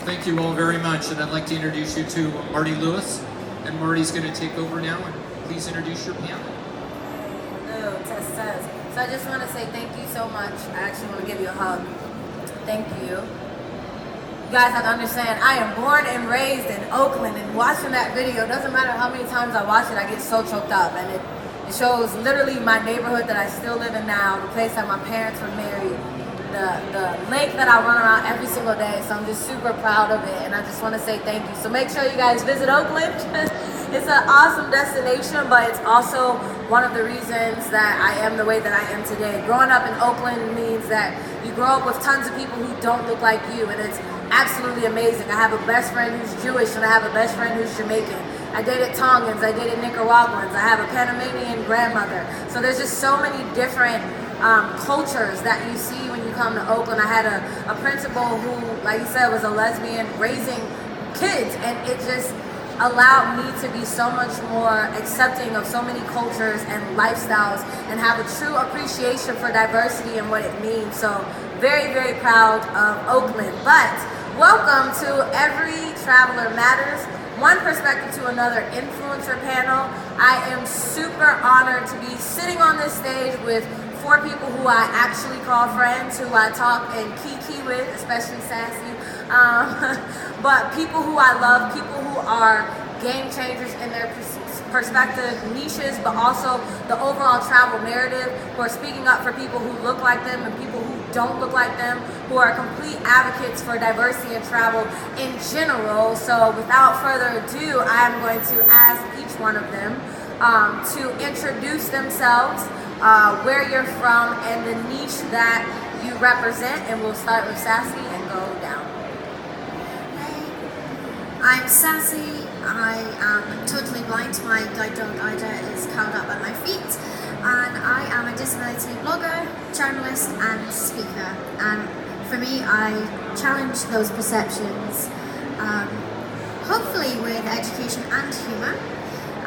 Thank you all very much, and I'd like to introduce you to Marty Lewis, and Marty's going to take over now, and please introduce your panel. Hello, test. So I just want to say thank you so much. I actually want to give you a hug. Thank you. You guys have to understand, I am born and raised in Oakland, and watching that video, doesn't matter how many times I watch it, I get so choked up, and it shows literally my neighborhood that I still live in now, the place that my parents were married, the lake that I run around every single day. So I'm just super proud of it, and I just want to say thank you. So make sure you guys visit Oakland. It's an awesome destination, but it's also one of the reasons that I am the way that I am today. Growing up in Oakland means that you grow up with tons of people who don't look like you, and it's absolutely amazing. I have a best friend who's Jewish, and I have a best friend who's Jamaican. I dated Tongans, I dated Nicaraguans, I have a Panamanian grandmother. So there's just so many different cultures that you see when you come to Oakland. I had a principal who, like you said, was a lesbian raising kids, and it just allowed me to be so much more accepting of so many cultures and lifestyles, and have a true appreciation for diversity and what it means. So very, very proud of Oakland. But welcome to Every Traveler Matters, one perspective to another influencer panel. I am super honored to be sitting on this stage with 4 people who I actually call friends, who I talk and kiki with, especially Sassy. But people who I love, people who are game changers in their perspective niches, but also the overall travel narrative, who are speaking up for people who look like them and people who don't look like them, who are complete advocates for diversity in travel in general. So without further ado, I'm going to ask each one of them to introduce themselves, where you're from, and the niche that you represent, and we'll start with Sassy and go down. I'm Sassy. I am totally blind. My guide dog Ida is curled up at my feet, and I am a disability blogger, journalist, and speaker. And for me, I challenge those perceptions, hopefully with education and humour.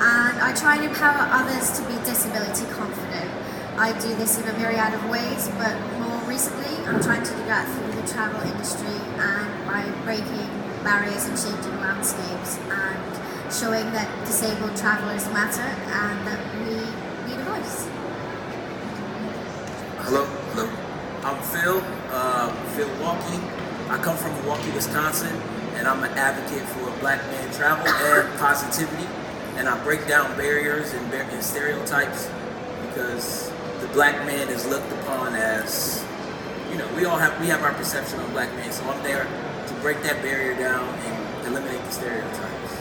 And I try and empower others to be disability confident. I do this in a myriad of ways, but more recently I'm trying to do that through the travel industry and by breaking barriers and changing landscapes and showing that disabled travellers matter and that we need a voice. Hello. I'm Phil Waukee. I come from Milwaukee, Wisconsin, and I'm an advocate for Black man travel and positivity. And I break down barriers and stereotypes, because the Black man is looked upon as, we have our perception of Black men. So I'm there to break that barrier down and eliminate the stereotypes.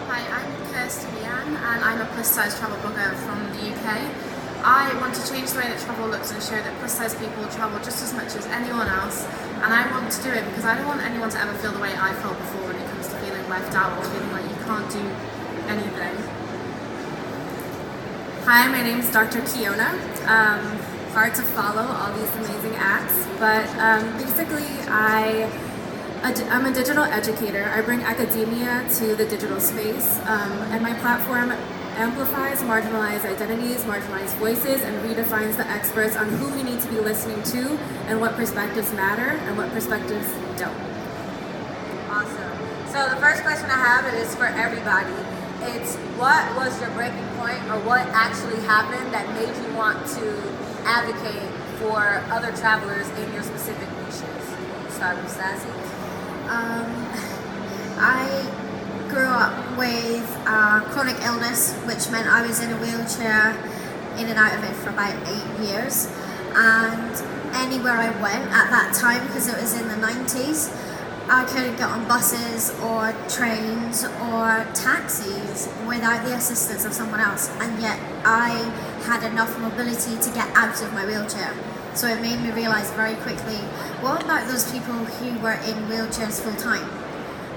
Hi, I'm Kirsty, Leanne, and I'm a plus-size travel blogger from the UK. I want to change the way that travel looks and show that plus-size people travel just as much as anyone else, and I want to do it because I don't want anyone to ever feel the way I felt before when it comes to feeling left out or feeling like you can't do anything. Hi, my name is Dr. Kiona. Hard to follow all these amazing acts, but basically I'm a digital educator. I bring academia to the digital space, and my platform amplifies marginalized identities, marginalized voices, and redefines the experts on who we need to be listening to and what perspectives matter and what perspectives don't. Awesome. So the first question I have is for everybody. It's, what was your breaking point, or what actually happened that made you want to advocate for other travelers in your specific niches? Start with Sassy. I grew up with chronic illness, which meant I was in a wheelchair, in and out of it for about 8 years. And anywhere I went at that time, because it was in the 90s, I couldn't get on buses or trains or taxis without the assistance of someone else, and yet I had enough mobility to get out of my wheelchair. So it made me realise very quickly, what about those people who were in wheelchairs full time?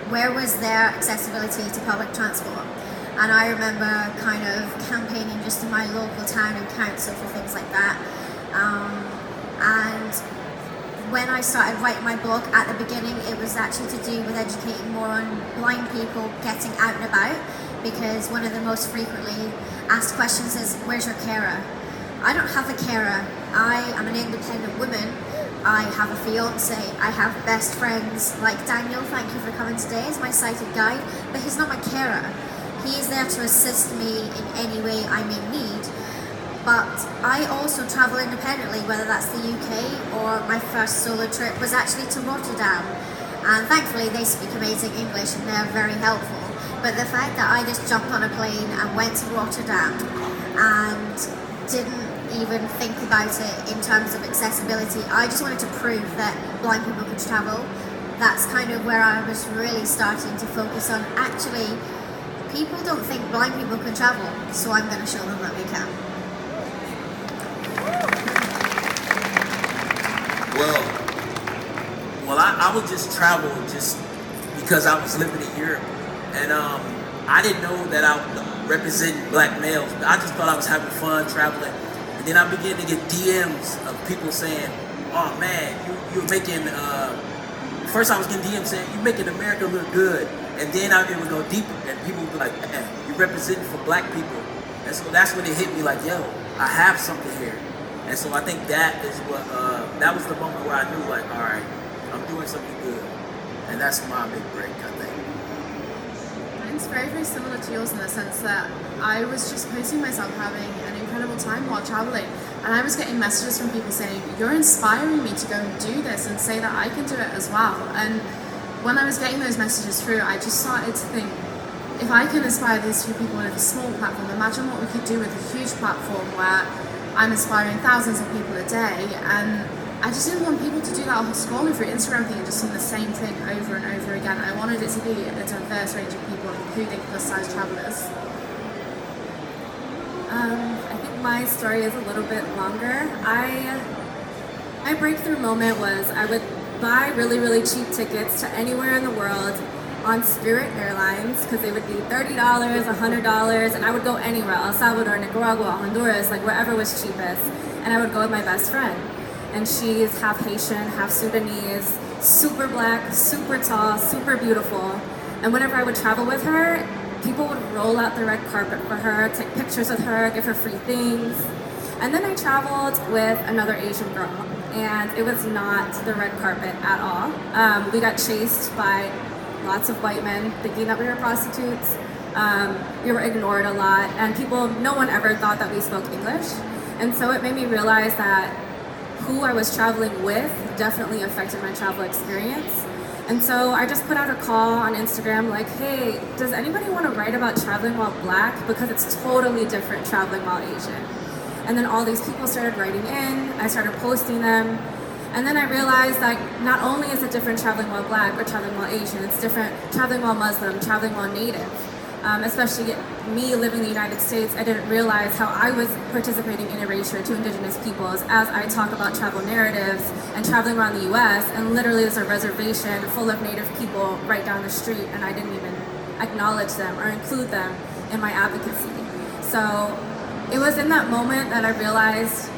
Where was their accessibility to public transport? And I remember kind of campaigning just in my local town and council for things like that. And when I started writing my blog at the beginning, it was actually to do with educating more on blind people getting out and about, because one of the most frequently asked questions is, where's your carer? I don't have a carer. I am an independent woman, I have a fiance, I have best friends like Daniel, thank you for coming today as my sighted guide, but he's not my carer. He's there to assist me in any way I may need. But I also travel independently, whether that's the UK or my first solo trip was actually to Rotterdam. And thankfully they speak amazing English and they're very helpful. But the fact that I just jumped on a plane and went to Rotterdam and didn't even think about it in terms of accessibility, I just wanted to prove that blind people could travel. That's kind of where I was really starting to focus on, actually, people don't think blind people can travel, so I'm going to show them that we can. Well, I would just travel just because I was living in Europe, and I didn't know that I would represent black males. I just thought I was having fun traveling, and then I began to get DMs of people saying, "Oh man, you're making." First, I was getting DMs saying, "You're making America look good," and then it would go deeper, and people would be like, "Man, you're representing for black people," and so that's when it hit me like, "Yo, I have something here." And so I think that is what, that was the moment where I knew, like, all right, I'm doing something good. And that's my big break, I think. Mine's very, very similar to yours in the sense that I was just posting myself having an incredible time while traveling. And I was getting messages from people saying, "You're inspiring me to go and do this and say that I can do it as well." And when I was getting those messages through, I just started to think, if I can inspire these few people with a small platform, imagine what we could do with a huge platform where I'm inspiring thousands of people a day. And I just didn't want people to do that scrolling through Instagram thing and just seeing the same thing over and over again. I wanted it to be a diverse range of people, including plus-size travelers. I think my story is a little bit longer. My breakthrough moment was I would buy really, really cheap tickets to anywhere in the world on Spirit Airlines, because they would be $30, $100, and I would go anywhere, El Salvador, Nicaragua, Honduras, like wherever was cheapest, and I would go with my best friend. And she's half Haitian, half Sudanese, super black, super tall, super beautiful. And whenever I would travel with her, people would roll out the red carpet for her, take pictures with her, give her free things. And then I traveled with another Asian girl, and it was not the red carpet at all. We got chased by lots of white men thinking that we were prostitutes. We were ignored a lot, and no one ever thought that we spoke English. And so it made me realize that who I was traveling with definitely affected my travel experience. And so I just put out a call on Instagram like, "Hey, does anybody want to write about traveling while black? Because it's totally different traveling while Asian." And then all these people started writing in, I started posting them. And then I realized that not only is it different traveling while black or traveling while Asian, it's different traveling while Muslim, traveling while Native. Especially me living in the United States, I didn't realize how I was participating in erasure to indigenous peoples as I talk about travel narratives and traveling around the US, and literally there's a reservation full of Native people right down the street, and I didn't even acknowledge them or include them in my advocacy. So it was in that moment that I realized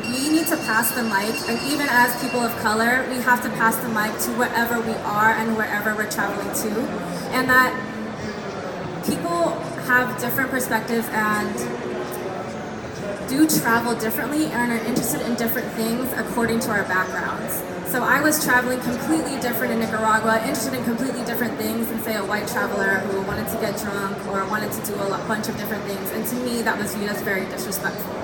we need to pass the mic, and even as people of color, we have to pass the mic to wherever we are and wherever we're traveling to, and that people have different perspectives and do travel differently and are interested in different things according to our backgrounds. So I was traveling completely different in Nicaragua, interested in completely different things than, say, a white traveler who wanted to get drunk or wanted to do a bunch of different things. And to me, that was viewed as very disrespectful.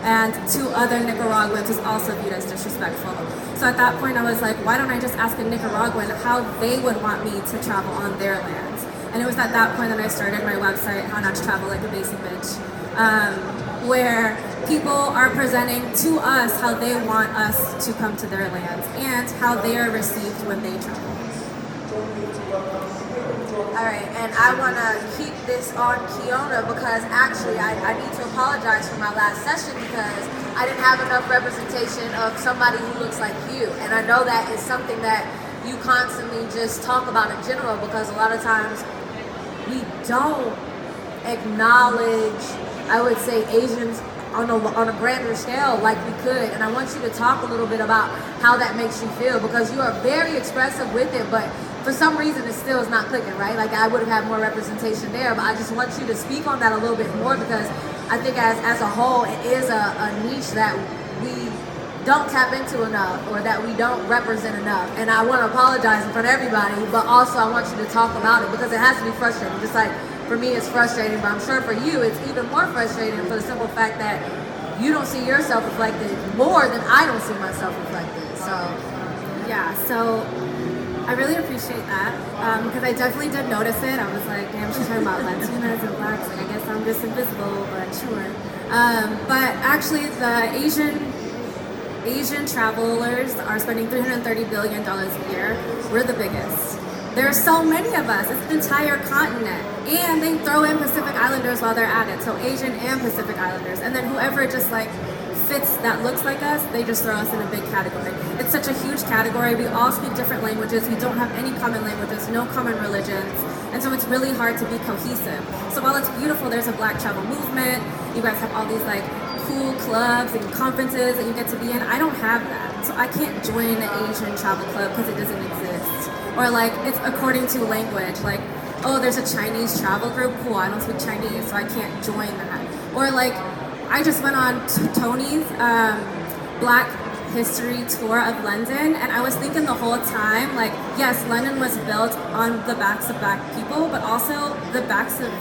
And to other Nicaraguans was also viewed as disrespectful. So at that point, I was like, why don't I just ask a Nicaraguan how they would want me to travel on their lands? And it was at that point that I started my website, How Not to Travel Like a Basic Bitch, where people are presenting to us how they want us to come to their lands and how they are received when they travel. All right, and I want to keep this on Kiona because actually I need to apologize for my last session because I didn't have enough representation of somebody who looks like you. And I know that is something that you constantly just talk about in general because a lot of times we don't acknowledge, I would say, Asians on a grander scale like we could. And I want you to talk a little bit about how that makes you feel because you are very expressive with it, but for some reason it still is not clicking, right? Like I would have had more representation there, but I just want you to speak on that a little bit more because I think as a whole, it is a niche that we don't tap into enough or that we don't represent enough. And I want to apologize in front of everybody, but also I want you to talk about it because it has to be frustrating. Just like for me it's frustrating, but I'm sure for you it's even more frustrating for the simple fact that you don't see yourself reflected more than I don't see myself reflected. So Yeah, so I really appreciate that because I definitely did notice it. I was like, damn, she's talking about Latinas and blacks. Like, I guess I'm just invisible, but sure. But actually, the Asian travelers are spending $330 billion a year. We're the biggest. There are so many of us. It's an entire continent. And they throw in Pacific Islanders while they're at it. So Asian and Pacific Islanders. And then whoever just like fits that looks like us, they just throw us in a big category. It's such a huge category. We all speak different languages. We don't have any common languages, no common religions. And so it's really hard to be cohesive. So while it's beautiful, there's a black travel movement. You guys have all these like cool clubs and conferences that you get to be in. I don't have that. So I can't join the Asian travel club because it doesn't exist. Or like it's according to language. Like, oh, there's a Chinese travel group. Cool, I don't speak Chinese, so I can't join that. Or like, I just went on Tony's Black History tour of London, and I was thinking the whole time, like, yes, London was built on the backs of black people, but also the backs of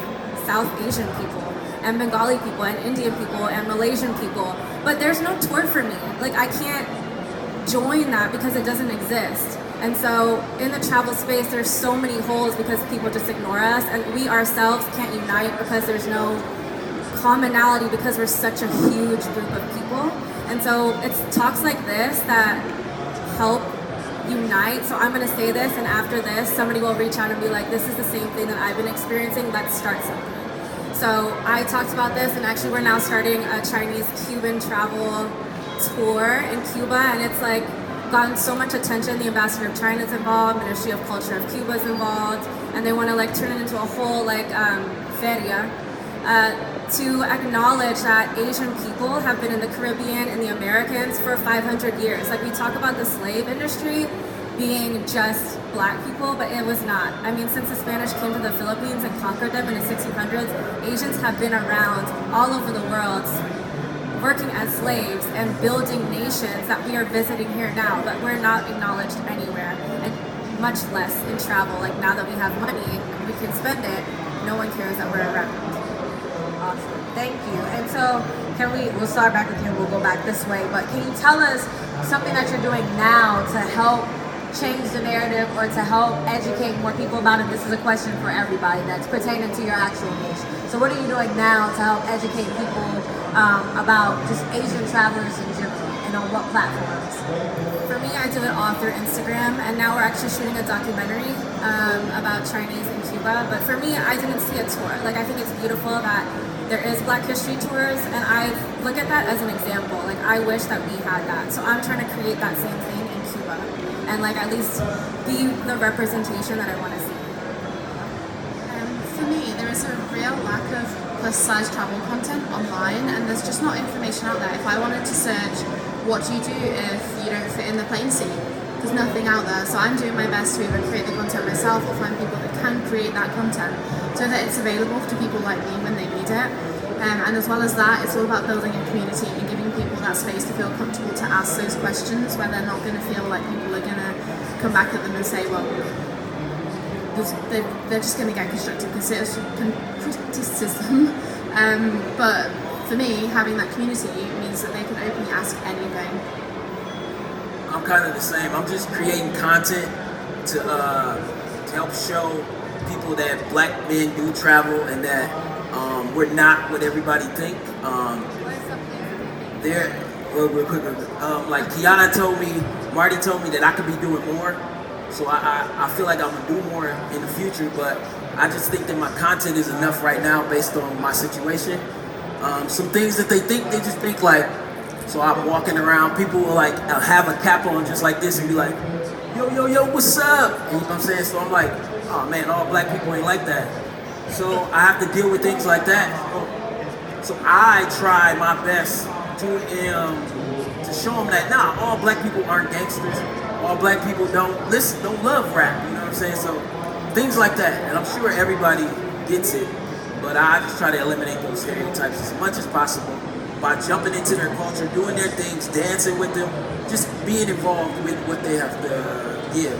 South Asian people, and Bengali people, and Indian people, and Malaysian people. But there's no tour for me. Like, I can't join that because it doesn't exist. And so in the travel space, there's so many holes because people just ignore us, and we ourselves can't unite because there's no commonality because we're such a huge group of people. And so it's talks like this that help unite. So I'm going to say this, and after this, somebody will reach out and be like, this is the same thing that I've been experiencing. Let's start something. So I talked about this, and actually we're now starting a Chinese-Cuban travel tour in Cuba, and it's like gotten so much attention. The ambassador of China's involved, Ministry of Culture of Cuba's involved, and they want to like turn it into a whole like feria to acknowledge that Asian people have been in the Caribbean and the Americans for 500 years. Like we talk about the slave industry being just black people, but it was not. I mean, since the Spanish came to the Philippines and conquered them in the 1600s, Asians have been around all over the world working as slaves and building nations that we are visiting here now, but we're not acknowledged anywhere, and much less in travel. Like now that we have money, we can spend it, no one cares that we're around. Awesome. Thank you. And so we'll start back with you and we'll go back this way, but can you tell us something that you're doing now to help change the narrative or to help educate more people about it? This is a question for everybody that's pertaining to your actual niche. So what are you doing now to help educate people about just Asian travelers in general and on what platforms? For me, I do it all through Instagram, and now we're actually shooting a documentary about Chinese in Cuba. But for me, I didn't see a tour. Like, I think it's beautiful that there is Black History tours, and I look at that as an example. Like, I wish that we had that. So I'm trying to create that same thing in Cuba, and like at least be the representation that I want to see. For me, there is a real lack of plus-size travel content online, and there's just not information out there. If I wanted to search, what do you do if you don't fit in the plane seat? There's nothing out there, so I'm doing my best to either create the content myself or find people that can create that content so that it's available to people like me when they need it. And as well as that, it's all about building a community and giving people that space to feel comfortable to ask those questions where they're not going to feel like people are going to come back at them and say, well, they're just going to get constructive criticism. But for me, having that community means that they can openly ask anything. I'm kind of the same. I'm just creating content to help show people that black men do travel and that we're not what everybody think. Real quick, like Kiona told me, Marty told me that I could be doing more. So I feel like I'm gonna do more in the future, but I just think that my content is enough right now based on my situation. Some things that they just think like, so I'm walking around, people will like have a cap on just like this and be like, yo, what's up? And you know what I'm saying? So I'm like, oh man, all black people ain't like that. So I have to deal with things like that. So I try my best to show them that all black people aren't gangsters. All black people don't love rap, you know what I'm saying? So things like that, and I'm sure everybody gets it, but I just try to eliminate those stereotypes as much as possible by jumping into their culture, doing their things, dancing with them, just being involved with what they have to give.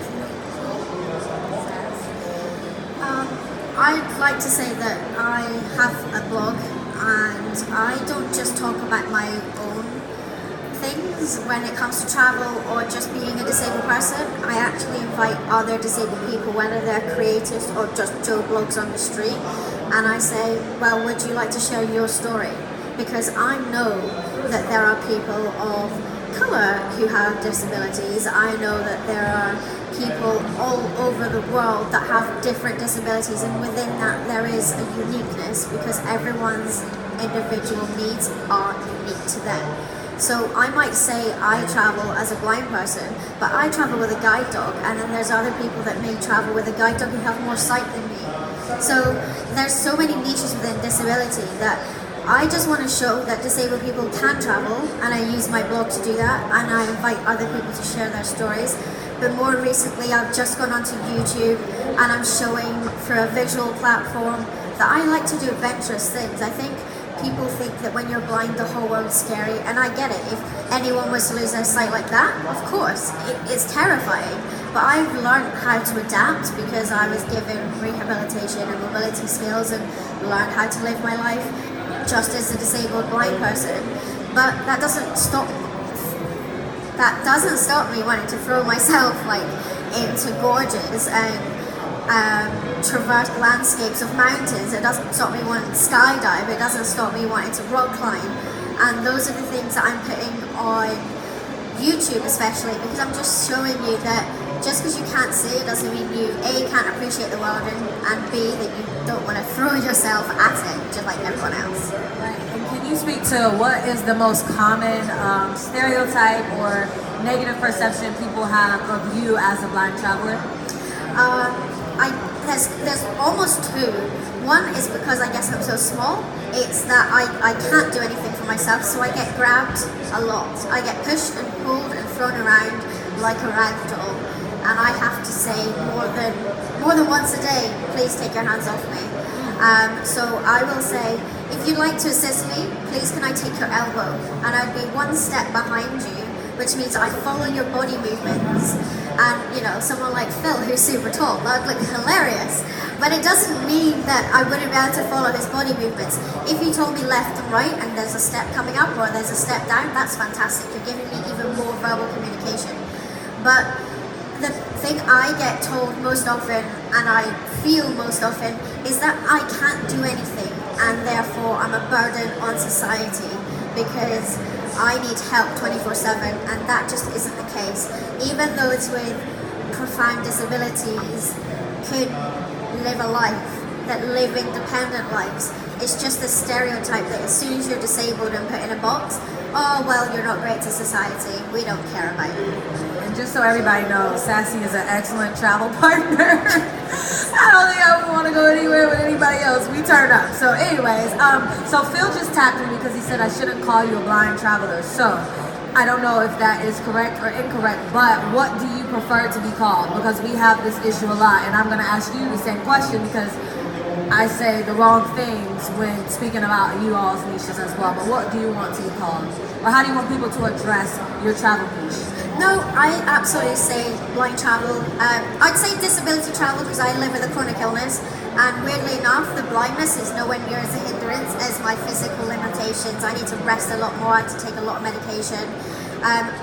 I'd like to say that I have a blog and I don't just talk about my own things when it comes to travel or just being a disabled person. I actually invite other disabled people, whether they're creators or just Joe Blogs on the street, and I say, well, would you like to share your story? Because I know that there are people of colour who have disabilities. I know that there are people all over the world that have different disabilities, and within that there is a uniqueness because everyone's individual needs are unique to them. So I might say I travel as a blind person, but I travel with a guide dog, and then there's other people that may travel with a guide dog who have more sight than me. So there's so many niches within disability that I just want to show that disabled people can travel, and I use my blog to do that, and I invite other people to share their stories. But more recently I've just gone onto YouTube and I'm showing through a visual platform that I like to do adventurous things. I think people think that when you're blind the whole world's scary, and I get it. If anyone was to lose their sight like that, of course, it's terrifying. But I've learned how to adapt because I was given rehabilitation and mobility skills and learned how to live my life just as a disabled blind person. But that doesn't stop me wanting to throw myself into gorges and traverse landscapes of mountains. It doesn't stop me wanting to skydive. It doesn't stop me wanting to rock climb. And those are the things that I'm putting on YouTube especially, because I'm just showing you that just because you can't see it doesn't mean you A, can't appreciate the world, and B, that you don't want to throw yourself at it just like everyone else. Right. And can you speak to what is the most common stereotype or negative perception people have of you as a blind traveler? There's almost two. One is because I guess I'm so small. It's that I can't do anything for myself, so I get grabbed a lot. I get pushed and pulled and thrown around like a rag doll, and I have to say more than once a day, please take your hands off me. So I will say, if you'd like to assist me, please can I take your elbow? And I'd be one step behind you, which means I follow your body movements. And someone like Phil, who's super tall, that would look hilarious. But it doesn't mean that I wouldn't be able to follow his body movements. If you told me left and right and there's a step coming up or there's a step down, that's fantastic. You're giving me even more verbal communication. But the thing I get told most often, and I feel most often, is that I can't do anything, and therefore I'm a burden on society because I need help 24/7, and that just isn't the case. Even those with profound disabilities could live a life, that live independent lives. It's just a stereotype that as soon as you're disabled and put in a box, oh well, you're not great to society, we don't care about you. And just so everybody knows, Sassy is an excellent travel partner. I don't think I would want to go anywhere with anybody else. We turn up. So anyways, so Phil just tapped me because he said I shouldn't call you a blind traveler. So I don't know if that is correct or incorrect, but what do you prefer to be called? Because we have this issue a lot, and I'm going to ask you the same question because I say the wrong things when speaking about you all's niches as well. But what do you want to be called? Or how do you want people to address your travel niche? No, I absolutely say blind travel. I'd say disability travel because I live with a chronic illness, and weirdly enough, the blindness is nowhere near as a hindrance as my physical limitations. I need to rest a lot more, I have to take a lot of medication.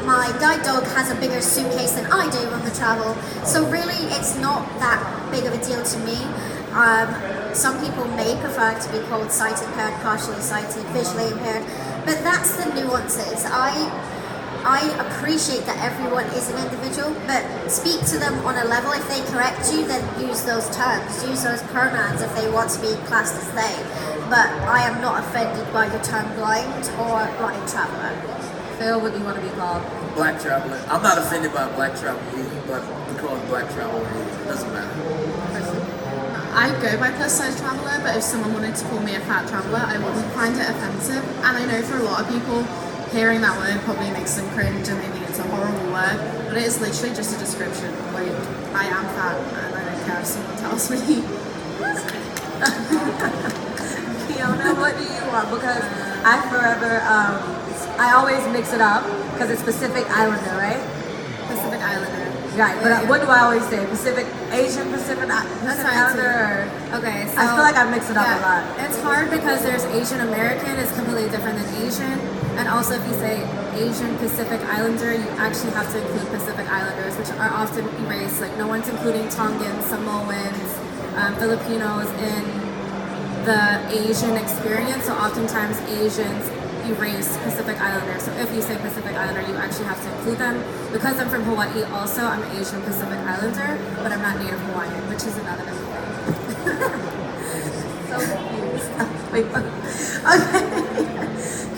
My guide dog has a bigger suitcase than I do on the travel, so really it's not that big of a deal to me. Some people may prefer to be called sight impaired, partially sighted, visually impaired, but that's the nuances. I appreciate that everyone is an individual, but speak to them on a level. If they correct you, then use those terms, use those pronouns if they want to be classed as they. But I am not offended by the term blind or blind traveller. Phil, what do you want to be called? Black traveler. I'm not offended by black traveler either, but we call it black traveler either. It doesn't matter. I go by plus size traveller, but if someone wanted to call me a fat traveller, I wouldn't find it offensive. And I know for a lot of people, hearing that word probably makes them cringe and they think it's a horrible word, but it is literally just a description. Like, I am fat and I don't care if someone tells me. Kiona, what do you want? Because I forever, I always mix it up because it's Pacific Islander, right? Pacific Islander. Right, but what do I always say? Pacific, Asian Pacific, That's Pacific fine Islander? too. Okay, so I feel like I mix it up a lot. It's hard because there's Asian American is completely different than Asian, and also if you say Asian Pacific Islander, you actually have to include Pacific Islanders, which are often erased. Like no one's including Tongans, Samoans, Filipinos in the Asian experience. So oftentimes Asians erase Pacific Islanders. So if you say Pacific Islander, you actually have to include them. Because I'm from Hawaii also, I'm an Asian Pacific Islander, but I'm not Native Hawaiian, which is another thing. So confused. Okay.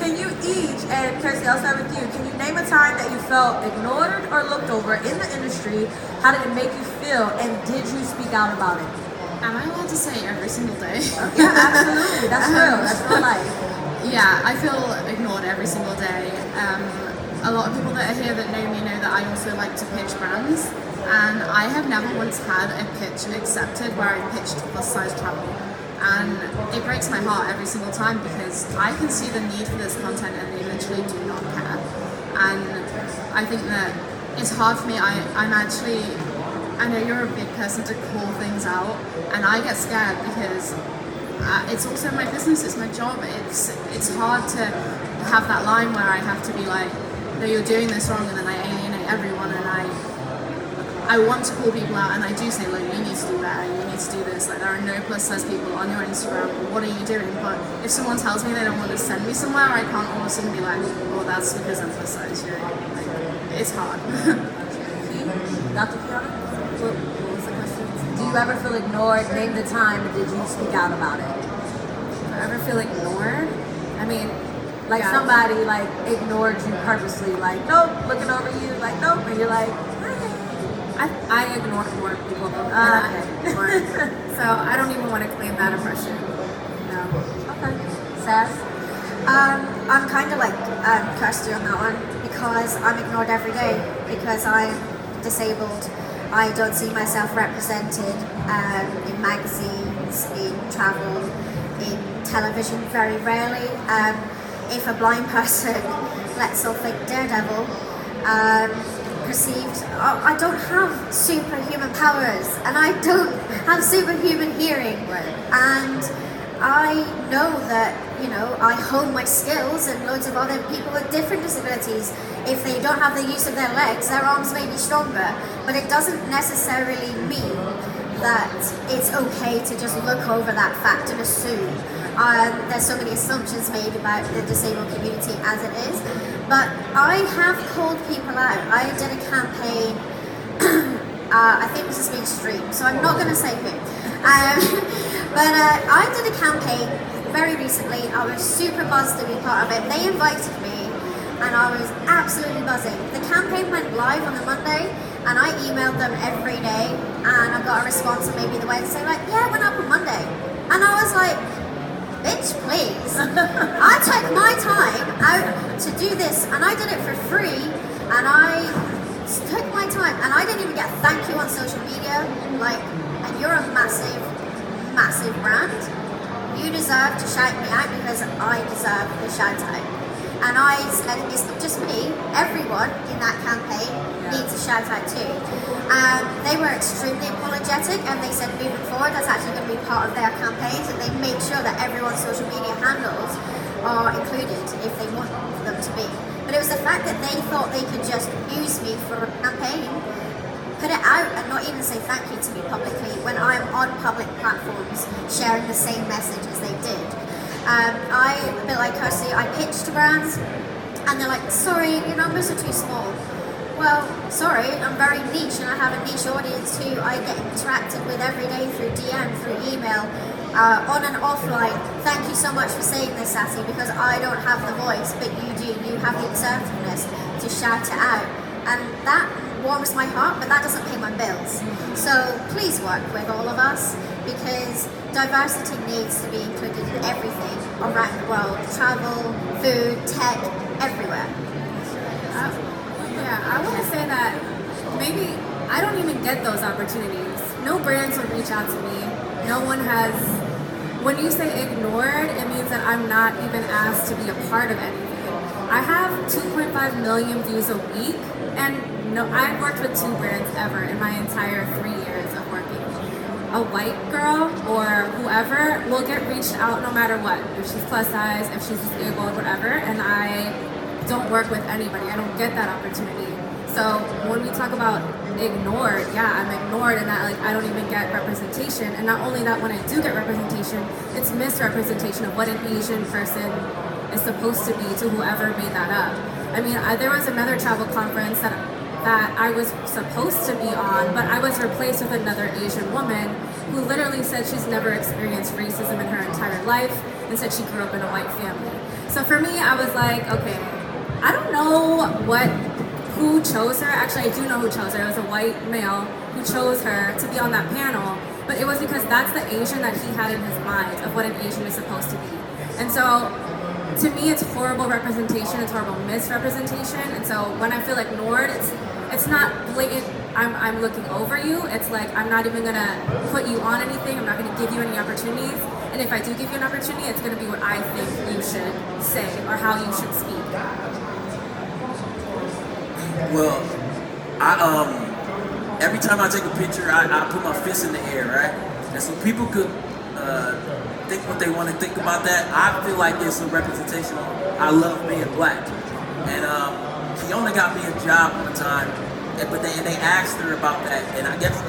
Can you each, and Kirsty, I'll start with you, can you name a time that you felt ignored or looked over in the industry? How did it make you feel, and did you speak out about it? Am I allowed to say every single day? Yeah, absolutely. That's real. That's real life. Yeah, I feel ignored every single day. A lot of people that are here that know me know that I also like to pitch brands, and I have never once had a pitch accepted where I pitched plus size travel. And it breaks my heart every single time because I can see the need for this content and they literally do not care. And I think that it's hard for me. I know you're a big person to call things out, and I get scared because it's also my business, it's my job. It's hard to have that line where I have to be like, no, you're doing this wrong, and then I alienate everyone, and I want to call people out, and I do say, look, you need to do better, you need to do this, like there are no plus size people on your Instagram, what are you doing? But if someone tells me they don't want to send me somewhere, I can't all of a sudden be like, well, that's because I'm plus size, you know, like, it's hard. Dr. Kiona, what was the question? Do you ever feel ignored? Name the time, and did you speak out about it? Do I ever feel ignored? I mean, Like yeah. somebody like ignored you purposely, like nope, looking over you, like nope, and you're like, I ignore more people than okay. so I don't even want to claim that impression. No. Okay. Sass? I'm kind of like Kirsty on that one because I'm ignored every day because I'm disabled. I don't see myself represented in magazines, in travel, in television very rarely. If a blind person, let's all think Daredevil, perceived, I don't have superhuman powers and I don't have superhuman hearing. Right. And I know that, you know, I hone my skills and loads of other people with different disabilities. If they don't have the use of their legs, their arms may be stronger, but it doesn't necessarily mean that it's okay to just look over that fact and assume. There's so many assumptions made about the disabled community as it is, but I have called people out. I did a campaign, I think this is being streamed, so I'm not going to say who, but I did a campaign very recently. I was super buzzed to be part of it. They invited me and I was absolutely buzzing. The campaign went live on the Monday and I emailed them every day and I got a response on maybe the Wednesday like, yeah, it went up on Monday. And I was like, bitch, please. I took my time out to do this and I did it for free and I took my time and I didn't even get a thank you on social media. Like, and you're a massive, massive brand. You deserve to shout me out because I deserve the shout out. And I said, it's not just me, everyone in that campaign needs a shout out too. They were extremely apologetic and they said moving forward that's actually going to be part of their campaigns and they made sure that everyone's social media handles are included if they want them to be. But it was the fact that they thought they could just use me for a campaign, put it out and not even say thank you to me publicly when I'm on public platforms sharing the same message as they did. I, a bit like Kirsty, I pitched to brands and they're like, sorry, your numbers are too small. Well, sorry, I'm very niche and I have a niche audience who I get interacted with every day through DM, through email, on and offline. Thank you so much for saying this, Sassy, because I don't have the voice, but you do. You have the assertiveness to shout it out. And that warms my heart, but that doesn't pay my bills. So please work with all of us because diversity needs to be included in everything around the world. Travel, food, tech, everywhere. Yeah, I want to say that maybe I don't even get those opportunities. No brands will reach out to me. No one has when you say ignored, it means that I'm not even asked to be a part of anything. I have 2.5 million views a week, and no, I've worked with 2 brands ever in my entire 3 years of working. A white girl or whoever will get reached out no matter what. If she's plus size, if she's disabled, whatever, and I don't work with anybody. I don't get that opportunity. So when we talk about ignored, yeah, I'm ignored in that like I don't even get representation. And not only that, when I do get representation, it's misrepresentation of what an Asian person is supposed to be to whoever made that up. I mean, there was another travel conference that I was supposed to be on, but I was replaced with another Asian woman who literally said she's never experienced racism in her entire life and said she grew up in a white family. So for me, I was like, okay, I don't know who chose her. Actually, I do know who chose her. It was a white male who chose her to be on that panel, but it was because that's the Asian that he had in his mind of what an Asian is supposed to be. And so to me, it's horrible representation, it's horrible misrepresentation. And so when I feel ignored, it's not blatant, I'm looking over you. It's like, I'm not even gonna put you on anything. I'm not gonna give you any opportunities. And if I do give you an opportunity, it's gonna be what I think you should say or how you should speak. Well, every time I take a picture, I put my fist in the air, right? And so people could think what they want to think about that. I feel like it's a representation of I love being black. And Kiona got me a job one time, but they asked her about that, and I guess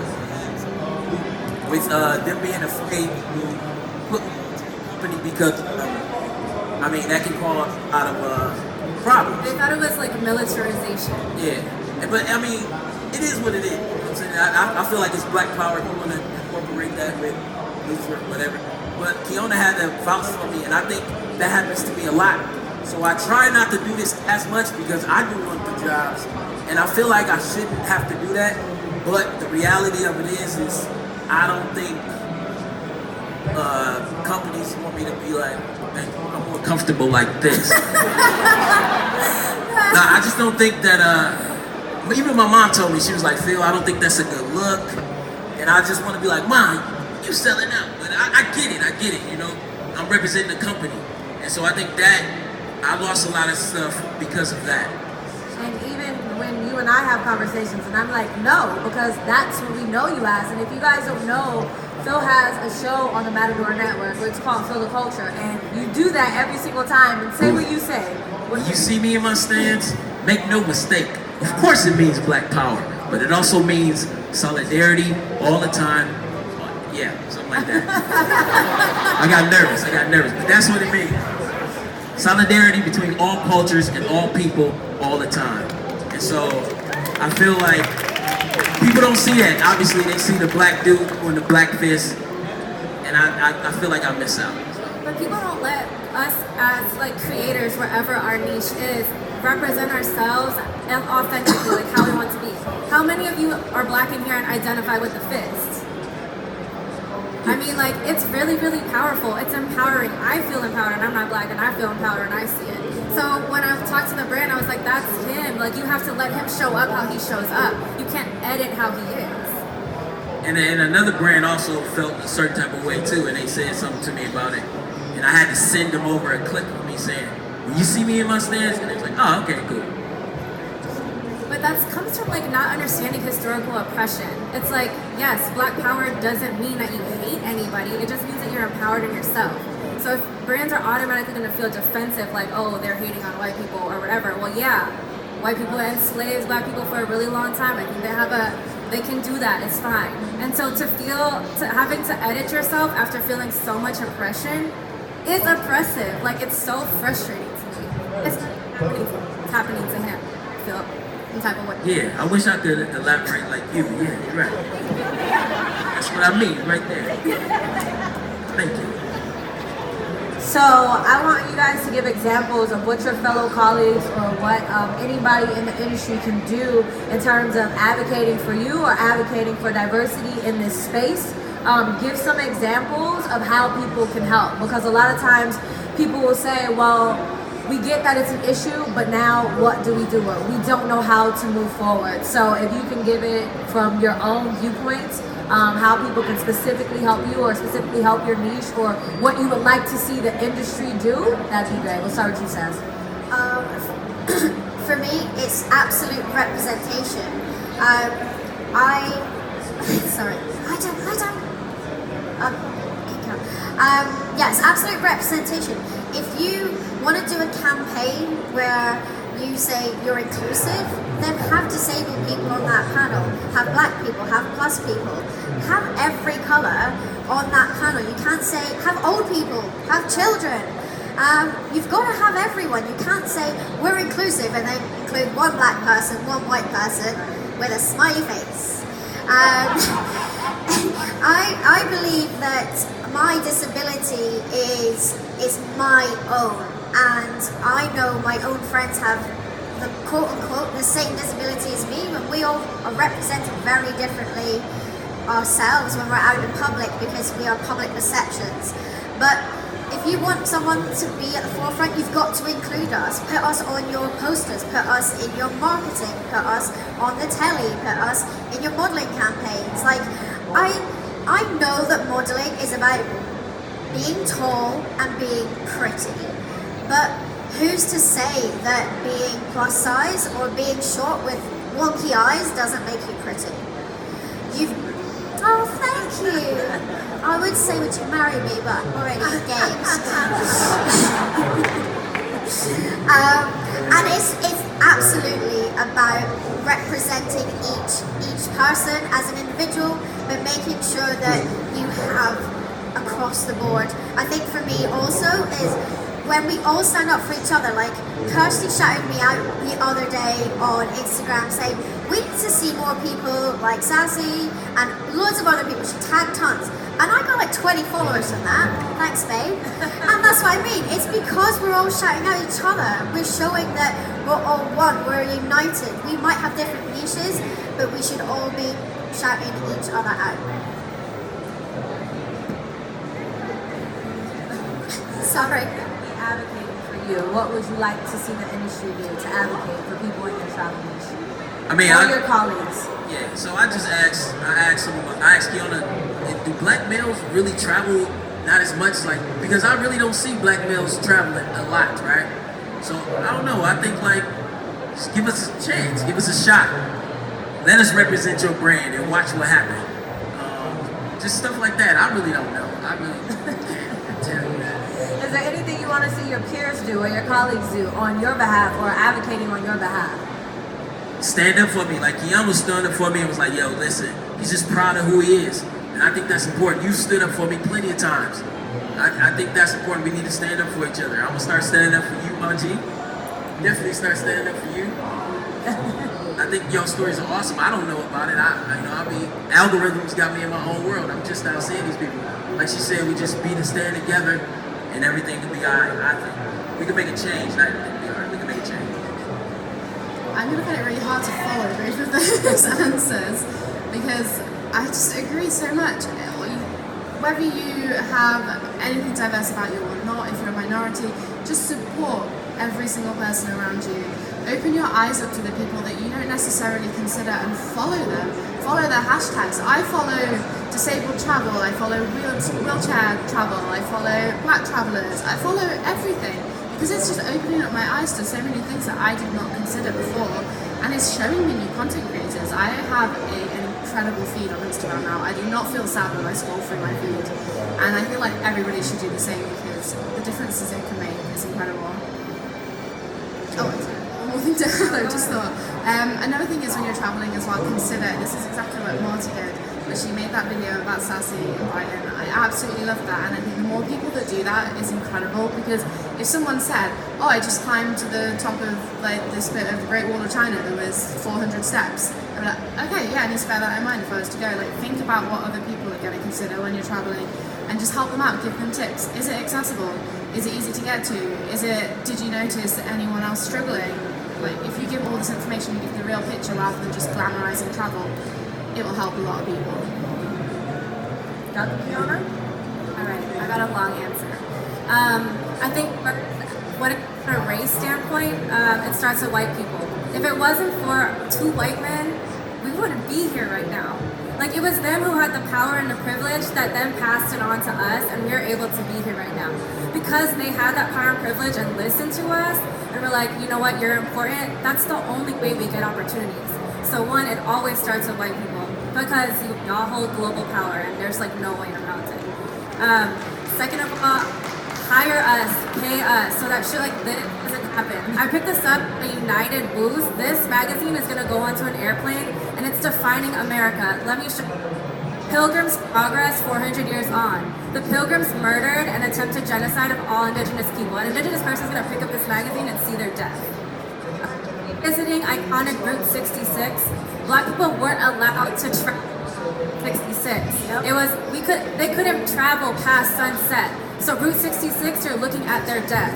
with them being afraid to put me on the company because I mean that can cause a lot of problems. They thought it was like militarization. Yeah, but I mean, it is what it is. You know what I'm saying? I feel like it's black power. If you want to incorporate that with news or whatever. But Kiona had to vouch for me, and I think that happens to me a lot. So I try not to do this as much because I do want the jobs, and I feel like I shouldn't have to do that. But the reality of it is I don't think companies want me to be like, man, I'm more comfortable like this. Nah, I just don't think that, even my mom told me, she was like, Phil, I don't think that's a good look. And I just want to be like, Mom, you selling out. But I get it, you know. I'm representing the company. And so I think that I lost a lot of stuff because of that. And even when you and I have conversations, and I'm like, no, because that's what we know you as. And if you guys don't know, Phil has a show on the Matador Network, which is called Phil the Culture, and you do that every single time and say what you say. When you see me in my stands, make no mistake. Of course it means black power, but it also means solidarity all the time. Yeah, something like that. I got nervous, but that's what it means. Solidarity between all cultures and all people all the time. And so I feel like people don't see that. Obviously they see the black dude or the black fist, and I feel like I miss out. But people don't let us as like creators, wherever our niche is, represent ourselves authentically, like how we want to be. How many of you are black in here and identify with the fist? I mean, like, it's really, really powerful. It's empowering. I feel empowered, and I'm not black, and I feel empowered, and I see it. So when I talked to the brand, I was like, that's him. Like, you have to let him show up how he shows up. You can't edit how he is. And another brand also felt a certain type of way, too, and they said something to me about it. And I had to send them over a clip of me saying, "Will you see me in my stands?" And they was like, "Oh, okay, cool." But that comes from like not understanding historical oppression. It's like, yes, black power doesn't mean that you hate anybody. It just means that you're empowered in yourself. So if brands are automatically going to feel defensive, like, oh, they're hating on white people or whatever, well, yeah, white people enslaved black people for a really long time. I think they can do that. It's fine. And so having to edit yourself after feeling so much oppression is oppressive. Like, it's so frustrating to me. It's happening to him. Feel some type of way. Yeah, I wish I could elaborate like you. Yeah, you're right. That's what I mean right there. Thank you. So I want you guys to give examples of what your fellow colleagues or what anybody in the industry can do in terms of advocating for you or advocating for diversity in this space. Give some examples of how people can help, because a lot of times people will say, well, we get that it's an issue, but now what do? We don't know how to move forward. So if you can give it from your own viewpoint, how people can specifically help you or specifically help your niche or what you would like to see the industry do, that'd be great. We'll start with you, Sass. For me, it's absolute representation. Yes, absolute representation. If you want to do a campaign where you say you're inclusive, then have disabled people on that panel, have black people, have plus people, have every colour on that panel. You can't say, have old people, have children. You've got to have everyone. You can't say, we're inclusive, and then include one black person, one white person with a smiley face. I believe that my disability is my own, and I know my own friends have the quote-unquote the same disability as me, but we all are represented very differently ourselves when we're out in public because we are public perceptions. But if you want someone to be at the forefront, you've got to include us. Put us on your posters, put us in your marketing, put us on the telly, put us in your modelling campaigns. Like, I know that modelling is about being tall and being pretty, but who's to say that being plus size or being short with wonky eyes doesn't make you pretty? Oh, thank you. I would say, would you marry me, but I'm already engaged. And it's absolutely about representing each person as an individual, but making sure that you have across the board. I think for me also is when we all stand up for each other. Like Kirsty shouted me out the other day on Instagram saying, we need to see more people like Sassy and loads of other people. She tagged tons. And I got like 20 followers from that. Thanks, babe. And that's what I mean. It's because we're all shouting at each other. We're showing that we're all one. We're united. We might have different niches, but we should all be shouting each other out. Sorry. Advocating for you, what would you like to see the industry do to advocate for people in your travel industry? I mean, or your colleagues. Yeah, so I asked Kiona, do black males really travel not as much? Like, because I really don't see black males traveling a lot, right? So I don't know. I think like, just give us a chance, give us a shot. Let us represent your brand and watch what happens. Just stuff like that. I really don't know. I really can't tell you that. Is there anything you want to see your peers do or your colleagues do on your behalf or advocating on your behalf? Stand up for me. Like Kiona stood up for me and was like, yo, listen, he's just proud of who he is. And I think that's important. You stood up for me plenty of times. I think that's important. We need to stand up for each other. I'm going to start standing up for you, my G. Definitely start standing up for you. I think your stories are awesome. I don't know about it. Algorithms got me in my own world. I'm just now seeing these people. Like she said, we just be to stand together and everything can be all right. I think we can make a change. Not everything can be all right. We can make a change. I'm going to find it really hard to follow both of those answers because I just agree so much. Whether you have anything diverse about you or not, if you're a minority, just support every single person around you. Open your eyes up to the people that you don't necessarily consider and follow them. Follow their hashtags. I follow disabled travel, I follow wheelchair travel, I follow black travellers, I follow everything. Because it's just opening up my eyes to so many things that I did not consider before, and it's showing me new content creators. I have an incredible feed on Instagram now. I do not feel sad when I scroll through my feed, and I feel like everybody should do the same because the differences it can make is incredible. Oh, one more thing to add, I just thought. Another thing is when you're traveling as well, consider, this is exactly what Marty did, but she made that video about Sassy Wyatt. I absolutely love that, and I think the more people that do that is incredible, because if someone said, oh, I just climbed to the top of like this bit of the Great Wall of China, there was 400 steps, I'd be like, okay, yeah, I need to bear that in mind if I was to go. Like, think about what other people are going to consider when you're traveling, and just help them out, give them tips. Is it accessible? Is it easy to get to? Did you notice anyone else struggling? Like, if you give all this information, you give the real picture rather than just glamorizing travel, it will help a lot of people. Dr. Kiona? All right, I got a long answer. I think what from a race standpoint, it starts with white people. If it wasn't for two white men, we wouldn't be here right now. Like, it was them who had the power and the privilege that then passed it on to us, and we're able to be here right now. Because they had that power and privilege and listened to us, and we're like, you know what, you're important, that's the only way we get opportunities. So one, it always starts with white people, because y'all hold global power, and there's like no way around it. Second of all, hire us, pay us, so that shit like this doesn't happen. I picked this up at a United booth. This magazine is gonna go onto an airplane, and it's defining America. Let me show you. Pilgrim's Progress 400 years on. The Pilgrims murdered and attempted genocide of all indigenous people. An indigenous person is gonna pick up this magazine and see their death. Visiting iconic Route 66, Black people weren't allowed to travel 66. They couldn't travel past sunset. So Route 66, you're looking at their death.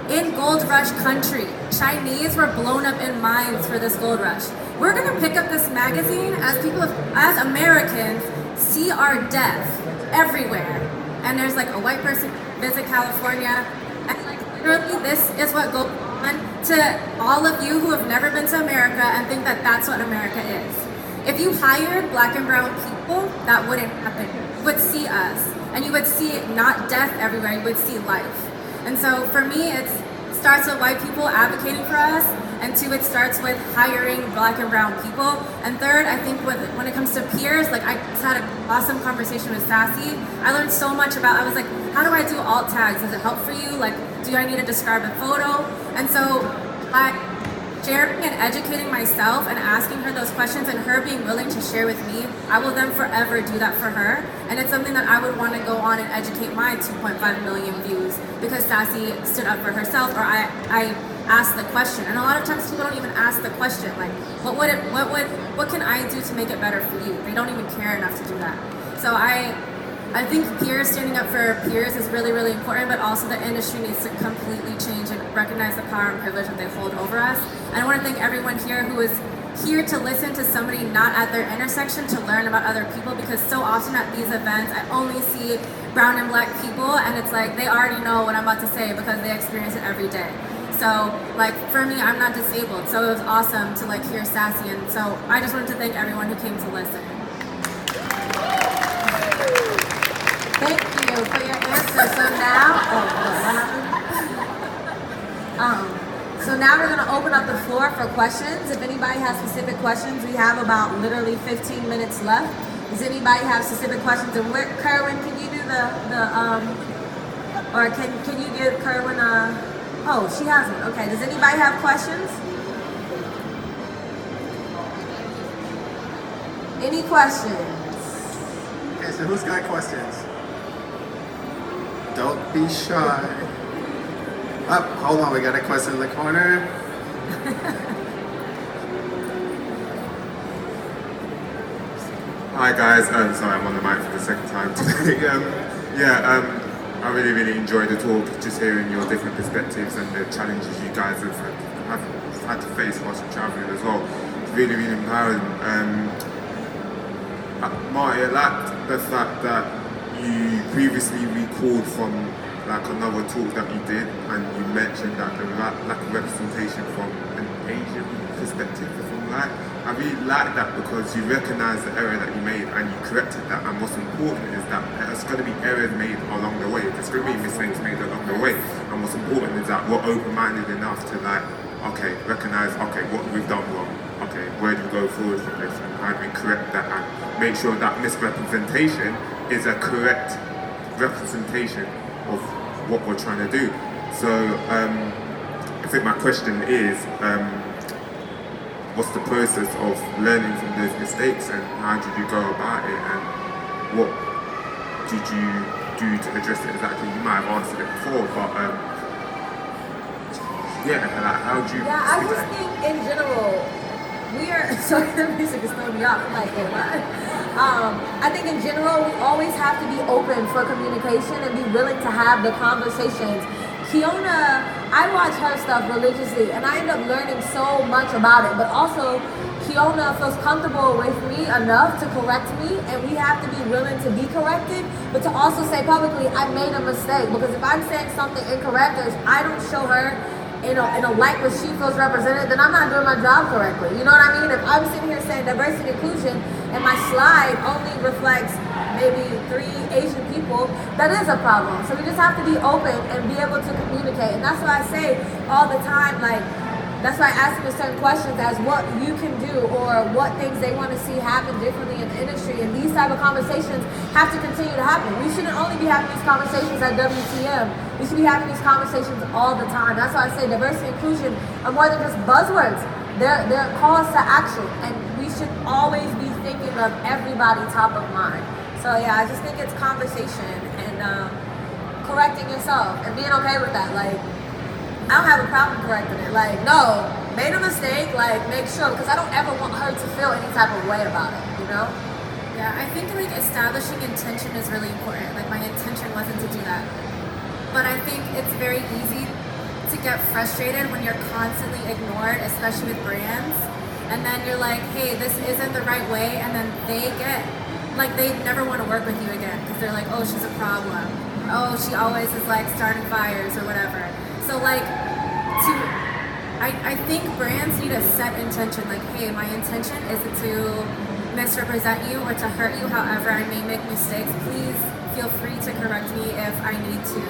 In gold rush country, Chinese were blown up in mines for this gold rush. We're gonna pick up this magazine as Americans, see our death everywhere. And there's like a white person visit California, and like literally this is what goes on to all of you who have never been to America and think that that's what America is. If you hired Black and brown people, that wouldn't happen. You would see us, and you would see not death everywhere, you would see life. And so for me, it starts with white people advocating for us, and two, it starts with hiring Black and brown people. And third, I think when it comes to peers, like I just had an awesome conversation with Sassy. I learned so much about, I was like, how do I do alt tags? Does it help for you? Like, do I need to describe a photo? And so sharing and educating myself and asking her those questions and her being willing to share with me, I will then forever do that for her. And it's something that I would want to go on and educate my 2.5 million views because Sassy stood up for herself, or I asked the question. And a lot of times people don't even ask the question, like, what can I do to make it better for you? They don't even care enough to do that. So I think peers, standing up for peers is really, really important, but also the industry needs to completely change and recognize the power and privilege that they hold over us. And I want to thank everyone here who is here to listen to somebody not at their intersection to learn about other people, because so often at these events, I only see brown and Black people, and it's like they already know what I'm about to say because they experience it every day. So, like, for me, I'm not disabled, so it was awesome to, like, hear Sassy, and so I just wanted to thank everyone who came to listen. Thank you for your answer. So now we're gonna open up the floor for questions. If anybody has specific questions, we have about literally 15 minutes left. Does anybody have specific questions? And where, Kerwin, can you do or can you give Kerwin oh, she hasn't. Okay, does anybody have questions? Any questions? Okay, so who's got questions? Don't be shy. Oh, hold on, we got a question in the corner. Hi guys, sorry I'm on the mic for the second time today. I really enjoyed the talk, just hearing your different perspectives and the challenges you guys have had to face whilst traveling as well. It's really empowering. Marty, I liked the fact that you previously recalled from like another talk that you did, and you mentioned that the lack of representation from an Asian perspective, if I'm right. I really like that because you recognise the error that you made and you corrected that, and what's important is that there's going to be errors made along the way. There's going to be mistakes made along the way, and what's important is that we're open-minded enough to like, okay, recognise, okay, what we've done wrong, okay, where do we go forward from this, and how do we correct that, and make sure that misrepresentation is a correct representation of what we're trying to do. So I think my question is, what's the process of learning from those mistakes, and how did you go about it, and what did you do to address it exactly? You might have answered it before, but how do you? Yeah, I just think in general, we are, sorry, the music is throwing me off, I'm like, hey, what? I think in general, we always have to be open for communication and be willing to have the conversations. Kiona, I watch her stuff religiously, and I end up learning so much about it, but also Kiona feels comfortable with me enough to correct me, and we have to be willing to be corrected, but to also say publicly, I made a mistake, because if I'm saying something incorrect, or if I don't show her in a light where she feels represented, then I'm not doing my job correctly. You know what I mean? If I'm sitting here saying diversity and inclusion and my slide only reflects maybe 3 Asian people, that is a problem. So we just have to be open and be able to communicate. And that's why I say all the time, like, that's why I ask them certain questions as what you can do or what things they want to see happen differently in the industry. And these type of conversations have to continue to happen. We shouldn't only be having these conversations at WTM. We should be having these conversations all the time. That's why I say diversity and inclusion are more than just buzzwords. They're calls to action. And we should always be thinking of everybody top of mind. So yeah, I just think it's conversation and correcting yourself and being okay with that. Like, I don't have a problem correcting it. Like, no, made a mistake, like, make sure, because I don't ever want her to feel any type of way about it, you know? Yeah, I think like establishing intention is really important. Like my intention wasn't to do that. But I think it's very easy to get frustrated when you're constantly ignored, especially with brands. And then you're like, hey, this isn't the right way. And then they get, like, they never want to work with you again because they're like, oh, she's a problem. Oh, she always is like starting fires or whatever. So like, I think brands need to set intention. Like, hey, my intention isn't to misrepresent you or to hurt you. However, I may make mistakes. Please feel free to correct me if I need to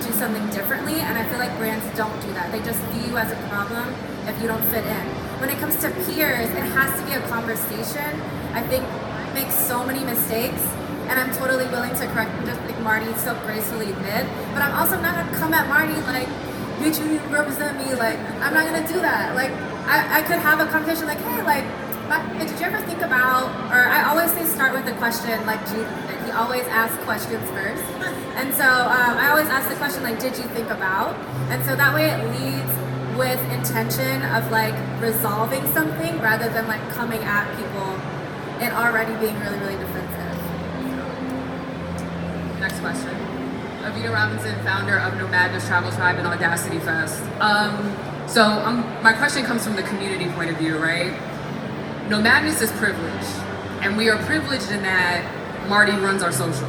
do something differently. And I feel like brands don't do that. They just view you as a problem if you don't fit in. When it comes to peers, it has to be a conversation. I think make so many mistakes. And I'm totally willing to correct them, just like Marty so gracefully did. But I'm also not gonna come at Marty like, bitch, you represent me. Like, I'm not gonna do that. Like, I could have a conversation like, hey, like, did you ever think about, or I always say start with a question, like he always asks questions first. And so I always ask the question like, did you think about? And so that way it leads with intention of like resolving something rather than like coming at people and already being really, really defensive. Next question. Avita Robinson, founder of Nomadness Travel Tribe and Audacity Fest. My question comes from the community point of view, right? Nomadness is privilege, and we are privileged in that Marty runs our social.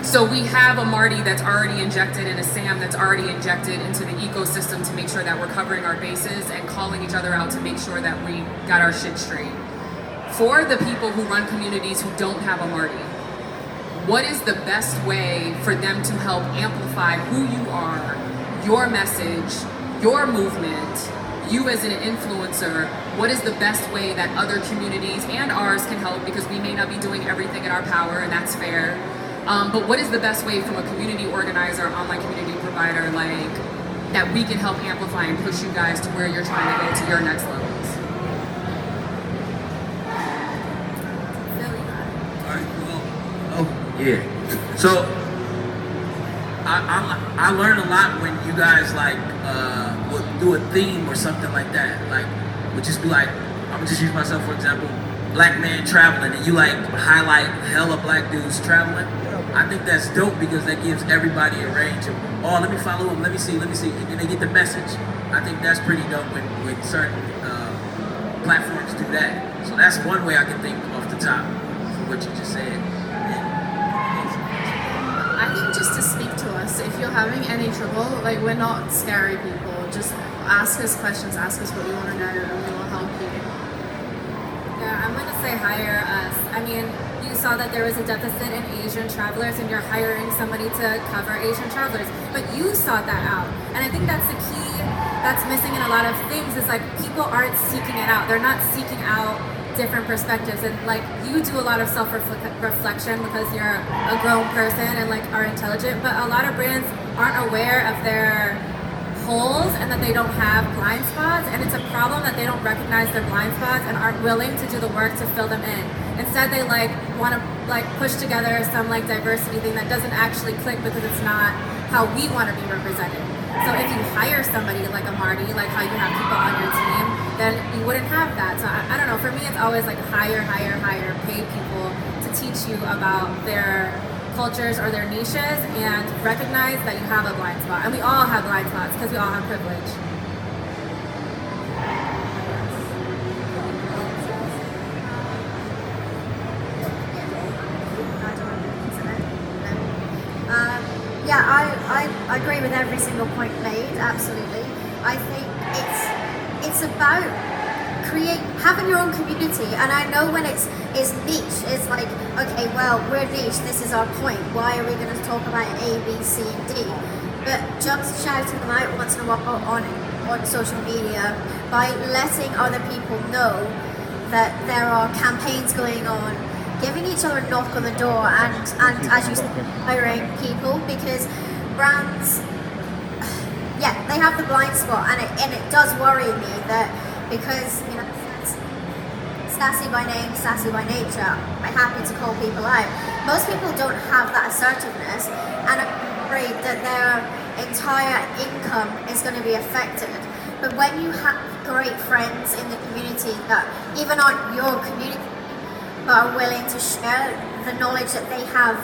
So we have a Marty that's already injected and a Sam that's already injected into the ecosystem to make sure that we're covering our bases and calling each other out to make sure that we got our shit straight. For the people who run communities who don't have a Marty, what is the best way for them to help amplify who you are, your message, your movement, you as an influencer? What is the best way that other communities and ours can help? Because we may not be doing everything in our power, and that's fair. But what is the best way from a community organizer, online community provider, like, that we can help amplify and push you guys to where you're trying to go to your next levels? Yeah. So I learned a lot when you guys like would do a theme or something like that. Like, would just be like, I'm gonna just use myself for example, black man traveling, and you like highlight hella black dudes traveling. I think that's dope because that gives everybody a range of, oh, let me follow him, let me see, and they get the message. I think that's pretty dope when certain platforms do that. So that's one way I can think off the top from what you just said. I think just to speak to us, if you're having any trouble, like, we're not scary people. Just ask us questions, ask us what you want to know, and we will help you. Yeah, I'm gonna say hire us. I mean, you saw that there was a deficit in Asian travelers and you're hiring somebody to cover Asian travelers, but you sought that out. And I think that's the key that's missing in a lot of things is like people aren't seeking it out. They're not seeking out different perspectives, and like you do a lot of self-reflection because you're a grown person and like are intelligent, but a lot of brands aren't aware of their holes and that they don't have blind spots, and it's a problem that they don't recognize their blind spots and aren't willing to do the work to fill them in. Instead they like want to like push together some like diversity thing that doesn't actually click because it's not how we want to be represented. So if you hire somebody like a Marty, like how you have people on your team, then you wouldn't have that. So I don't know, for me it's always like hire, pay people to teach you about their cultures or their niches and recognize that you have a blind spot. And we all have blind spots because we all have privilege. Yeah, I agree with every single point made. absolutely. I think it's about having your own community, and I know when it's niche, it's like, okay, well, we're niche, this is our point, why are we going to talk about A, B, C, and D? But just shouting them out once in a while on social media, by letting other people know that there are campaigns going on, giving each other a knock on the door, and as you said, hiring people, because brands, yeah, they have the blind spot, and it does worry me that, because, you know, sassy by name, sassy by nature, I'm happy to call people out. Most people don't have that assertiveness, and I'm afraid that their entire income is going to be affected. But when you have great friends in the community that even aren't your community, but are willing to share the knowledge that they have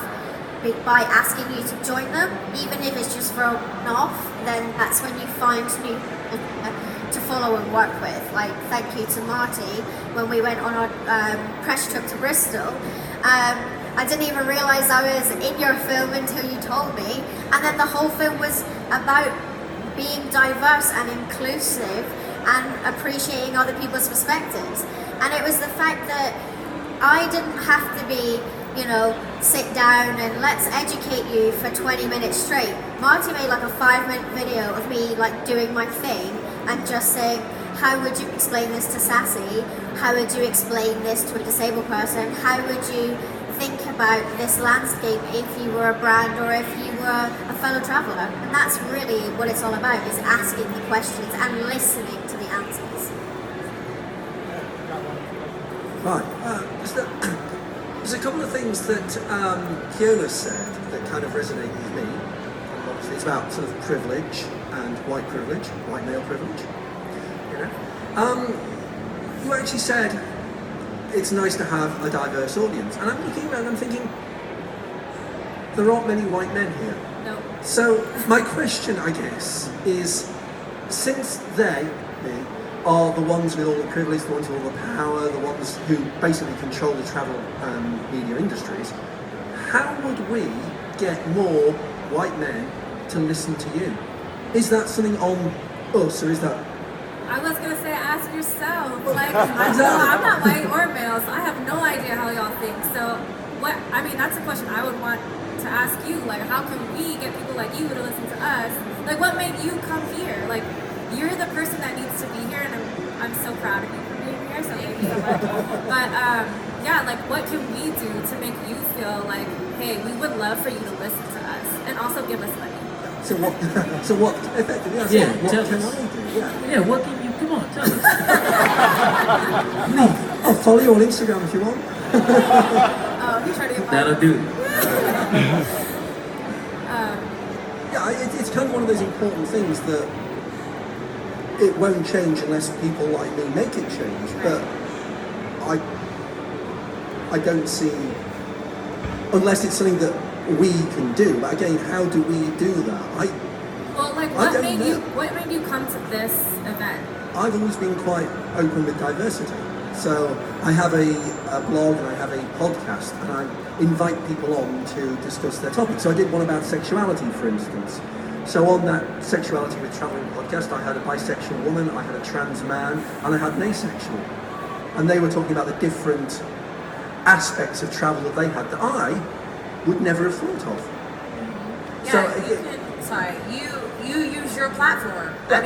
by asking you to join them, even if it's just for a one-off, then that's when you find new people to follow and work with. Like, thank you to Marty when we went on our press trip to Bristol. I didn't even realise I was in your film until you told me, and then the whole film was about being diverse and inclusive and appreciating other people's perspectives. And it was the fact that I didn't have to be, you know, sit down and let's educate you for 20 minutes straight. Marty made like a 5-minute video of me like doing my thing and just saying, how would you explain this to Sassy? How would you explain this to a disabled person? How would you think about this landscape if you were a brand or if you were a fellow traveller? And that's really what it's all about, is asking the questions and listening to the answers. Right, there's a couple of things that Kiona said that kind of resonate with me. Obviously, it's about sort of privilege and white privilege, white male privilege. You know, you actually said it's nice to have a diverse audience, and I'm looking around and I'm thinking there aren't many white men here. No. So my question, I guess, is, since they are the ones with all the privilege, the ones with all the power, the ones who basically control the travel and media industries, how would we get more white men to listen to you? Is that something on us, or is that... I was gonna say, ask yourself. Like, I'm not white or male, so I have no idea how y'all think. So, that's a question I would want to ask you. Like, how can we get people like you to listen to us? Like, what made you come here? Like, you're the person that needs to be here, and I'm so proud of you for being here, so thank you so much. But, like, what can we do to make you feel like, hey, we would love for you to listen to us, and also give us money? So what effectively, what can I do? Yeah, what can you, come on, tell us. I'll follow you on Instagram if you want. Oh, he's trying to get That'll do. It's kind of one of those important things that it won't change unless people like me make it change. But I don't see, unless it's something that we can do. But again, how do we do that? What made you come to this event? I've always been quite open with diversity. So I have a blog and I have a podcast, and I invite people on to discuss their topics. So I did one about sexuality, for instance. So on that Sexuality with Travelling podcast, I had a bisexual woman, I had a trans man, and I had an asexual. And they were talking about the different aspects of travel that they had that I would never have thought of. You use your platform. Yeah.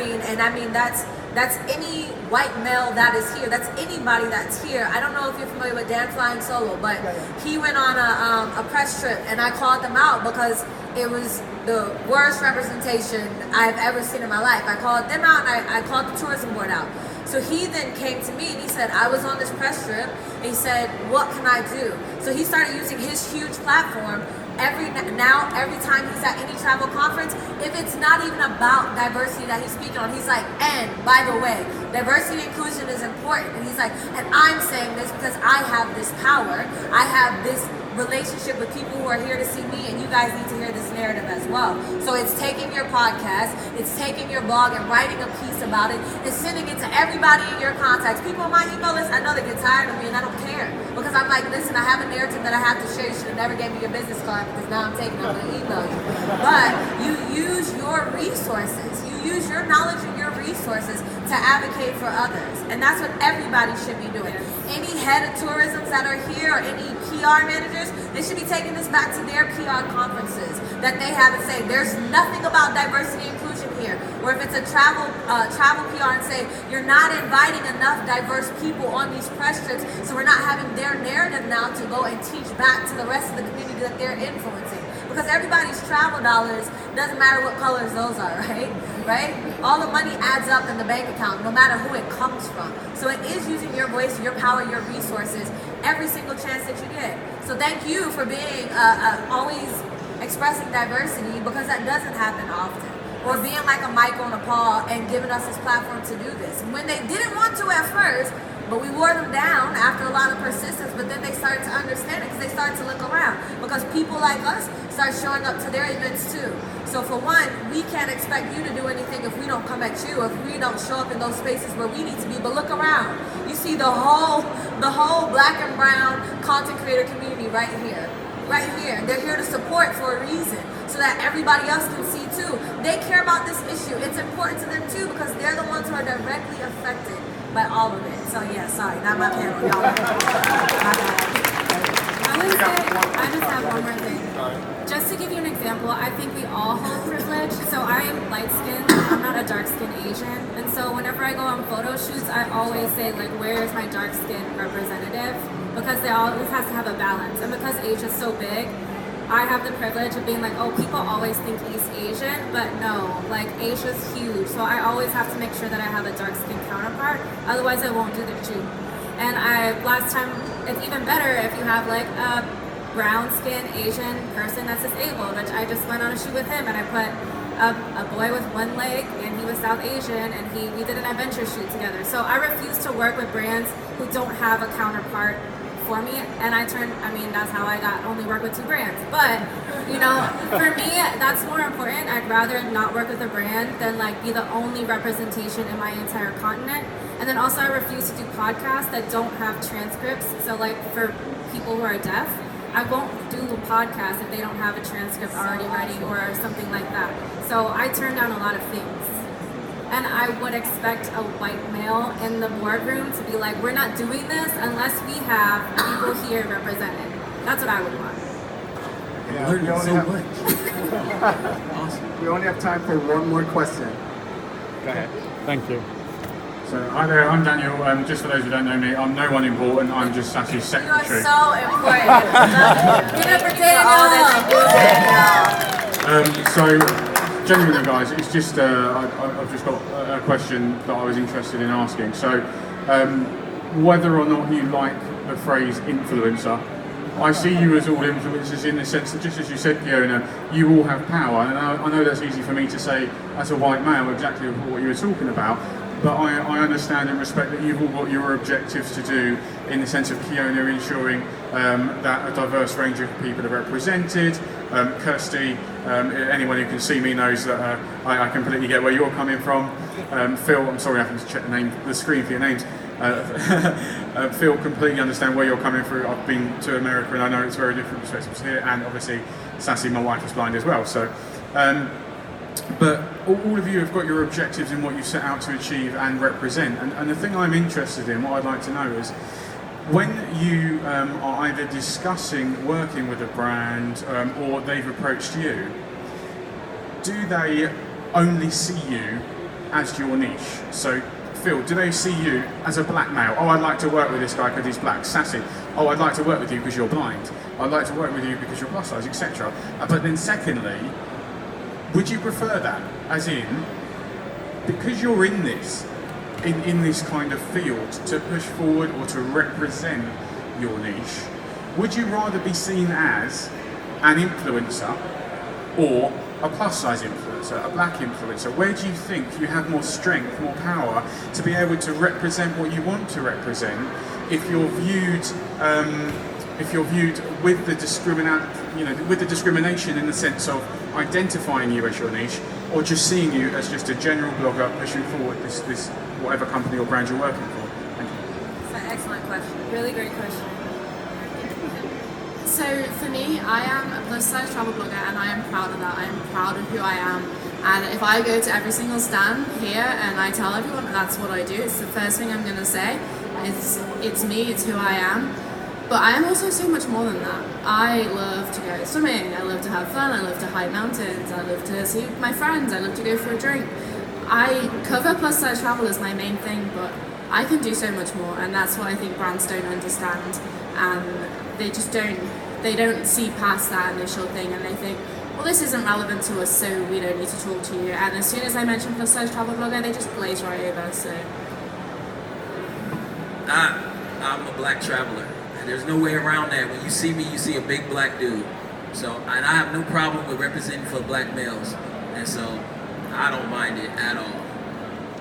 That's any white male that is here. That's anybody that's here. I don't know if you're familiar with Dan Flying Solo, but he went on a press trip, and I called them out because it was the worst representation I've ever seen in my life. I called them out, and I called the tourism board out. So he then came to me and he said, I was on this press trip, and he said, what can I do? So he started using his huge platform every time he's at any travel conference. If it's not even about diversity that he's speaking on, he's like, and by the way, diversity and inclusion is important. And he's like, and I'm saying this because I have this power. I have this relationship with people who are here to see me, and you guys need to hear this narrative as well. So it's taking your podcast, it's taking your blog and writing a piece about it and sending it to everybody in your contacts. People on my email list, I know they get tired of me, and I don't care, because I'm like, listen, I have a narrative that I have to share. You should have never gave me your business card, because now I'm going to email you. But you use your resources, use your knowledge and your resources to advocate for others. And that's what everybody should be doing. Any head of tourism that are here or any PR managers, they should be taking this back to their PR conferences that they have and say, there's nothing about diversity and inclusion here. Or if it's a travel PR and say, you're not inviting enough diverse people on these press trips, so we're not having their narrative now to go and teach back to the rest of the community that they're influencing. Because everybody's travel dollars, doesn't matter what colors those are, right? All the money adds up in the bank account, no matter who it comes from. So it is using your voice, your power, your resources, every single chance that you get. So thank you for being always expressing diversity, because that doesn't happen often. Or being like a Michael and a Paul and giving us this platform to do this. When they didn't want to at first, but we wore them down after a lot of persistence, but then they started to understand it because they started to look around. Because people like us start showing up to their events too. So for one, we can't expect you to do anything if we don't come at you, if we don't show up in those spaces where we need to be. But look around. You see the whole black and brown content creator community right here. Right here. They're here to support for a reason, so that everybody else can see too. They care about this issue. It's important to them too, because they're the ones who are directly affected by all of it. So yeah, sorry, not my panel, y'all. My bad. I just have one more thing. Just to give you an example, I think we all hold privilege. So I am light skinned, I'm not a dark skinned Asian. And so whenever I go on photo shoots, I always say, like, where is my dark skinned representative? Because they always have to have a balance. And because Asia's so big, I have the privilege of being like, oh, people always think East Asian, but no, like, Asia's huge. So I always have to make sure that I have a dark skinned counterpart, otherwise I won't do the shoot. And last time, it's even better if you have like a brown skinned Asian person that's disabled, which I just went on a shoot with him, and I put a boy with one leg, and he was South Asian, and we did an adventure shoot together. So I refuse to work with brands who don't have a counterpart for me, and that's how I only work with 2 brands. But, for me, that's more important. I'd rather not work with a brand than like be the only representation in my entire continent. And then also I refuse to do podcasts that don't have transcripts. So like for people who are deaf, I won't do a podcast if they don't have a transcript already ready or something like that. So I turn down a lot of things. And I would expect a white male in the boardroom to be like, we're not doing this unless we have people here represented. That's what I would want. Yeah, we only have time for one more question. Go ahead. Thank you. So, hi there, I'm Daniel. Just for those who don't know me, I'm no one important. I'm just Sassy's secretary. You are so important. Give it up for Daniel. So, genuinely, guys, it's just I've just got a question that I was interested in asking. So, whether or not you like the phrase influencer, I see you as all influencers in the sense that, just as you said, Kiona, you all have power, and I know that's easy for me to say as a white male exactly what you were talking about. But I understand and respect that you've all got your objectives to do in the sense of Kiona ensuring that a diverse range of people are represented. Kirsty, anyone who can see me knows that I completely get where you're coming from. Phil, I'm sorry I have to check the screen for your names. Phil, completely understand where you're coming through. I've been to America and I know it's very different perspectives here, and obviously Sassy, my wife, is blind as well. So. But all of you have got your objectives in what you set out to achieve and represent. And the thing I'm interested in, what I'd like to know is, when you are either discussing working with a brand or they've approached you, do they only see you as your niche? So, Phil, do they see you as a black male? Oh, I'd like to work with this guy because he's black. Sassy, oh, I'd like to work with you because you're blind. I'd like to work with you because you're plus size, etc. But then secondly, would you prefer that, as in, because you're in this kind of field, to push forward or to represent your niche, would you rather be seen as an influencer or a plus size influencer, a black influencer? Where do you think you have more strength, more power to be able to represent what you want to represent if you're viewed with the discrimination in the sense of identifying you as your niche, or just seeing you as just a general blogger pushing forward this whatever company or brand you're working for? Thank you. It's an excellent question. Really great question. So for me, I am a plus size travel blogger, and I am proud of that. I am proud of who I am. And if I go to every single stand here and I tell everyone that's what I do, it's the first thing I'm going to say. It's me, it's who I am. But I am also so much more than that. I love to go swimming, I love to have fun, I love to hike mountains, I love to see my friends, I love to go for a drink. I cover plus size travel as my main thing, but I can do so much more, and that's what I think brands don't understand. And they just don't see past that initial thing, and they think, well, this isn't relevant to us, so we don't need to talk to you. And as soon as I mention plus size travel blogger, they just glaze right over. So I'm a black traveler, and there's no way around that. When you see me, you see a big black dude. So, and I have no problem with representing for black males, and so I don't mind it at all.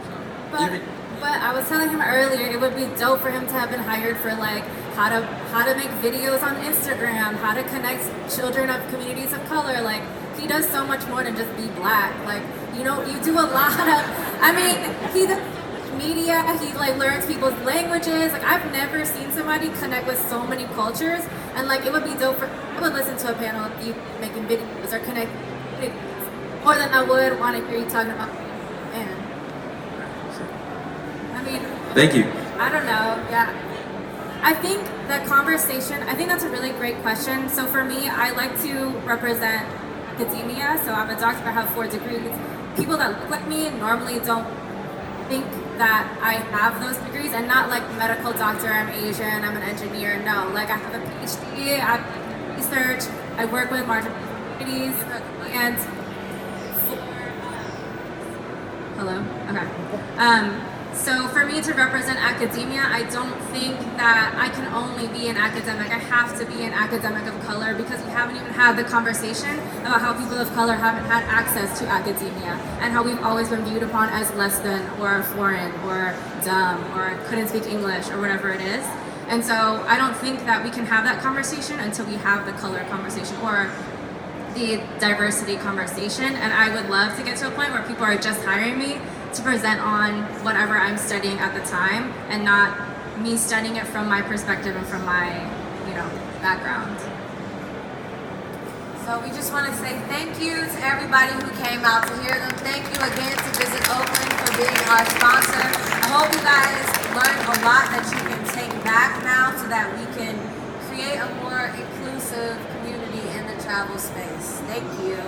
So, But I was telling him earlier, it would be dope for him to have been hired for like how to make videos on Instagram, how to connect children of communities of color. Like, he does so much more than just be black. Like, you know, you do a lot of. I mean, he does media. He like learns people's languages. Like, I've never seen somebody connect with so many cultures. And like, it would be dope for. I would listen to a panel of you making videos or connect more than I would want to hear you talking about. Man. I mean, thank you. I don't know. Yeah. I think the conversation, I think that's a really great question. So for me, I like to represent academia. So I'm a doctor, I have 4 degrees. People that look like me normally don't think that I have those degrees, and not like medical doctor, I'm Asian, I'm an engineer. No, like I have a PhD, I have research, I work with marginal and hello? Okay. So for me to represent academia, I don't think that I can only be an academic. I have to be an academic of color, because we haven't even had the conversation about how people of color haven't had access to academia, and how we've always been viewed upon as less than, or foreign, or dumb, or couldn't speak English, or whatever it is. And so I don't think that we can have that conversation until we have the color conversation, or the diversity conversation. And I would love to get to a point where people are just hiring me to present on whatever I'm studying at the time, and not me studying it from my perspective and from my, background. So we just want to say thank you to everybody who came out to hear them. Thank you again to Visit Oakland for being our sponsor. I hope you guys learned a lot that you can take back now, so that we can create a more inclusive community in the travel space. Thank you.